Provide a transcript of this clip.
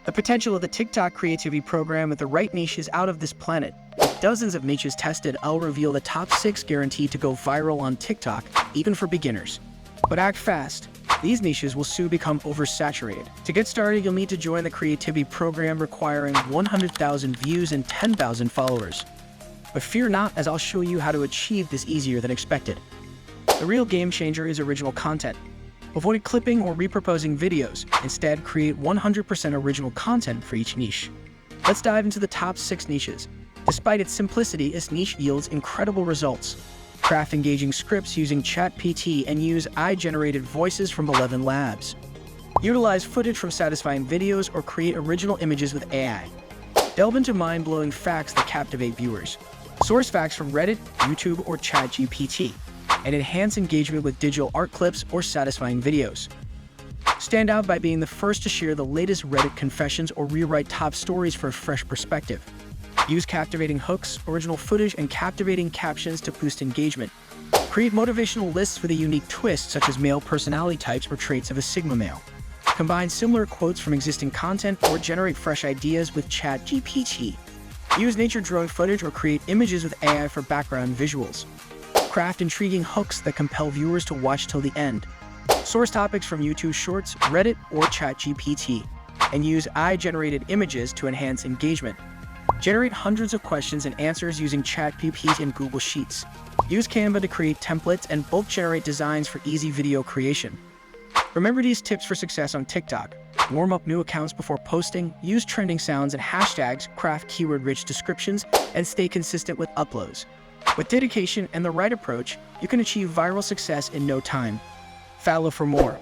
The potential of the TikTok creativity program with the right niche is out of this planet. With dozens of niches tested, I'll reveal the top 6 guaranteed to go viral on TikTok, even for beginners. But act fast. These niches will soon become oversaturated. To get started, you'll need to join the creativity program requiring 100,000 views and 10,000 followers. But fear not, as I'll show you how to achieve this easier than expected. The real game changer is original content. Avoid clipping or repurposing videos. Instead, create 100% original content for each niche. Let's dive into the top 6 niches. Despite its simplicity, this niche yields incredible results. Craft engaging scripts using ChatGPT and use AI-generated voices from 11 labs. Utilize footage from satisfying videos or create original images with AI. Delve into mind-blowing facts that captivate viewers. Source facts from Reddit, YouTube, or ChatGPT, and enhance engagement with digital art clips or satisfying videos. Stand out by being the first to share the latest Reddit confessions or rewrite top stories for a fresh perspective. Use captivating hooks, original footage, and captivating captions to boost engagement. Create motivational lists with a unique twist, such as male personality types or traits of a Sigma male. Combine similar quotes from existing content or generate fresh ideas with ChatGPT. Use nature drone footage or create images with AI for background visuals. Craft intriguing hooks that compel viewers to watch till the end. Source topics from YouTube Shorts, Reddit, or ChatGPT, and use AI-generated images to enhance engagement. Generate hundreds of questions and answers using ChatGPT and Google Sheets. Use Canva to create templates and bulk generate designs for easy video creation. Remember these tips for success on TikTok. Warm up new accounts before posting, use trending sounds and hashtags, craft keyword-rich descriptions, and stay consistent with uploads. With dedication and the right approach, you can achieve viral success in no time. Follow for more.